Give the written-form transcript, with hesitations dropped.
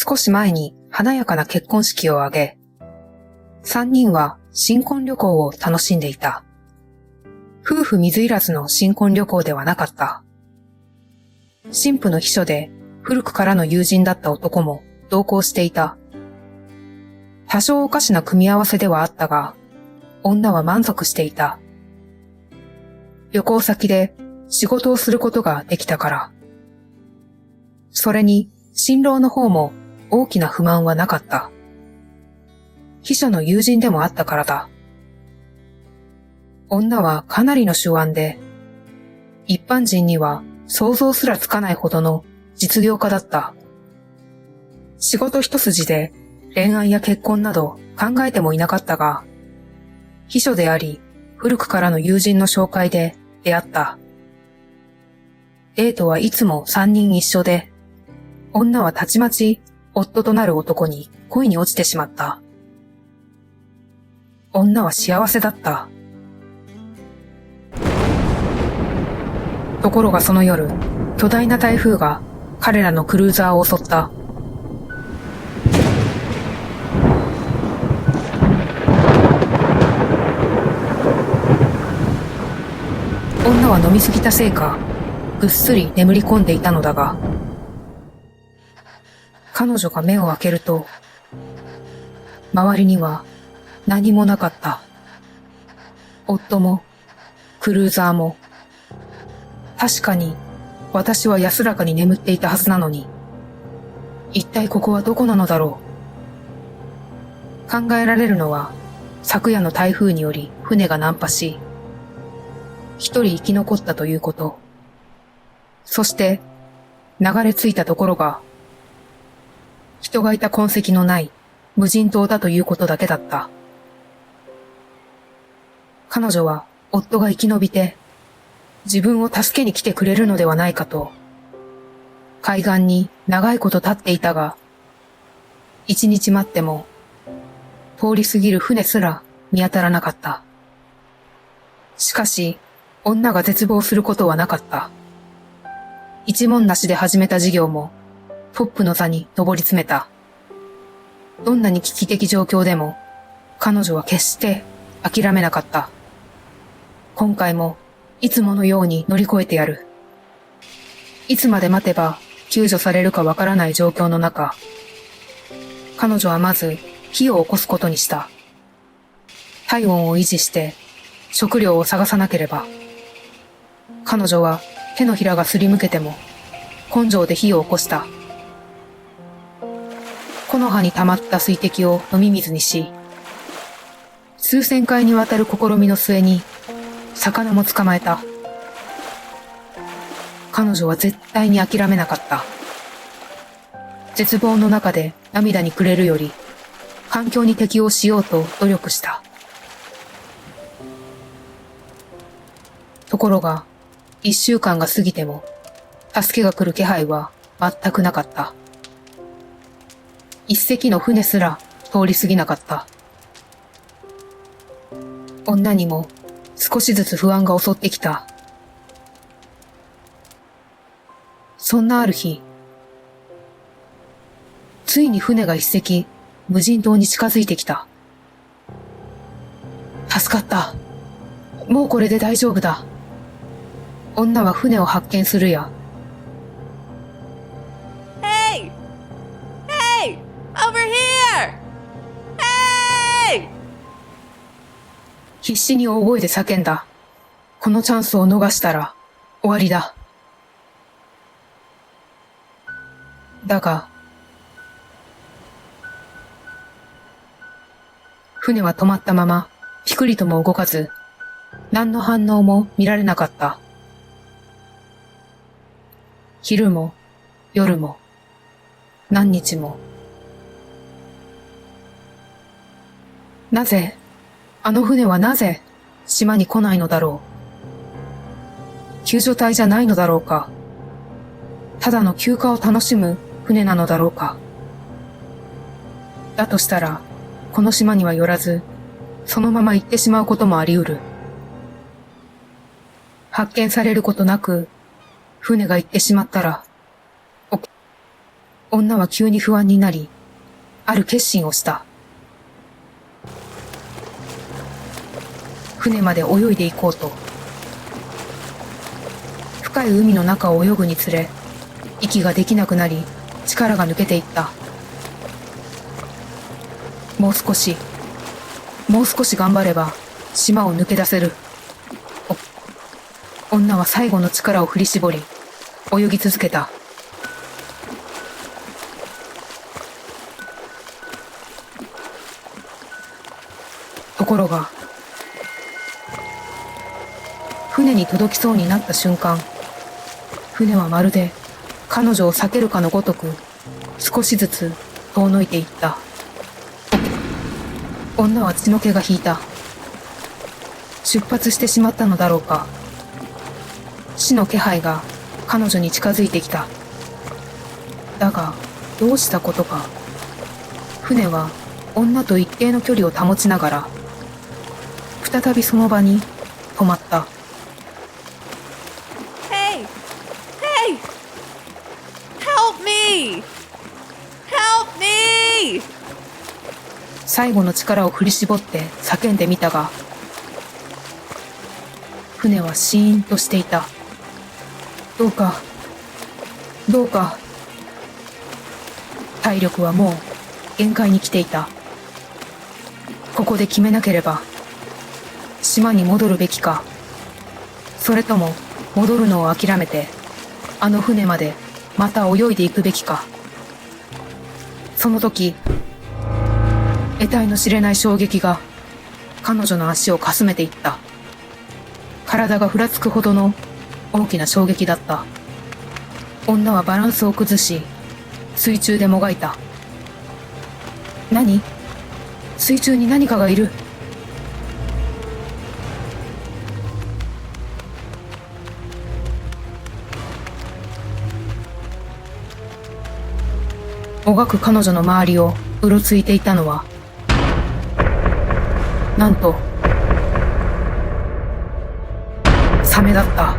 少し前に華やかな結婚式を挙げ、三人は新婚旅行を楽しんでいた。夫婦水入らずの新婚旅行ではなかった。新婦の秘書で古くからの友人だった男も同行していた。多少おかしな組み合わせではあったが、女は満足していた。旅行先で仕事をすることができたから。それに新郎の方も大きな不満はなかった。秘書の友人でもあったからだ。女はかなりの手腕で、一般人には想像すらつかないほどの実業家だった。仕事一筋で恋愛や結婚など考えてもいなかったが、秘書であり古くからの友人の紹介で出会った。デートはいつも三人一緒で、女はたちまち夫となる男に恋に落ちてしまった。女は幸せだった。ところがその夜、巨大な台風が彼らのクルーザーを襲った。女は飲みすぎたせいか、ぐっすり眠り込んでいたのだが、彼女が目を開けると、周りには何もなかった。夫も、クルーザーも。確かに、私は安らかに眠っていたはずなのに、一体ここはどこなのだろう。考えられるのは、昨夜の台風により船が難破し、一人生き残ったということ。そして、流れ着いたところが、人がいた痕跡のない無人島だということだけだった。彼女は夫が生き延びて自分を助けに来てくれるのではないかと海岸に長いこと立っていたが、一日待っても通り過ぎる船すら見当たらなかった。しかし女が絶望することはなかった。一文なしで始めた事業もトップの座に上り詰めた。どんなに危機的状況でも彼女は決して諦めなかった。今回もいつものように乗り越えてやる。いつまで待てば救助されるかわからない状況の中、彼女はまず火を起こすことにした。体温を維持して食料を探さなければ。彼女は手のひらがすりむけても根性で火を起こした。木の葉に溜まった水滴を飲み水にし、数千回にわたる試みの末に魚も捕まえた。彼女は絶対に諦めなかった。絶望の中で涙に暮れるより、環境に適応しようと努力した。ところが、一週間が過ぎても、助けが来る気配は全くなかった。一隻の船すら通り過ぎなかった。女にも少しずつ不安が襲ってきた。そんなある日、ついに船が一隻無人島に近づいてきた。助かった。もうこれで大丈夫だ。女は船を発見するや、Hey! Hey! Over here! Hey! 必死に大声で叫んだ。このチャンスを逃したら終わりだ。だが、船は止まったままピクリとも動かず、何の反応も見られなかった。昼も夜も何日も。なぜ、あの船はなぜ島に来ないのだろう。救助隊じゃないのだろうか。ただの休暇を楽しむ船なのだろうか。だとしたら、この島には寄らず、そのまま行ってしまうこともあり得る。発見されることなく、船が行ってしまったら、女は急に不安になり、ある決心をした。船まで泳いで行こうと。深い海の中を泳ぐにつれ、息ができなくなり、力が抜けていった。もう少し頑張れば、島を抜け出せる。女は最後の力を振り絞り、泳ぎ続けた。ところが、船に届きそうになった瞬間、船はまるで彼女を避けるかのごとく、少しずつ遠のいていった。女は血の気が引いた。出発してしまったのだろうか。死の気配が彼女に近づいてきた。だが、どうしたことか。船は女と一定の距離を保ちながら、再びその場に止まった。Hey! Hey! Help me! Help me! 最後の力を振り絞って叫んでみたが、船はシーンとしていた。どうか。体力はもう限界に来ていた。ここで決めなければ、島に戻るべきか、それとも戻るのを諦めて、あの船までまた泳いでいくべきか。その時、得体の知れない衝撃が彼女の足をかすめていった。体がふらつくほどの大きな衝撃だった。女はバランスを崩し、水中でもがいた。何？水中に何かがいる。もがく彼女の周りをうろついていたのは、なんと、サメだった。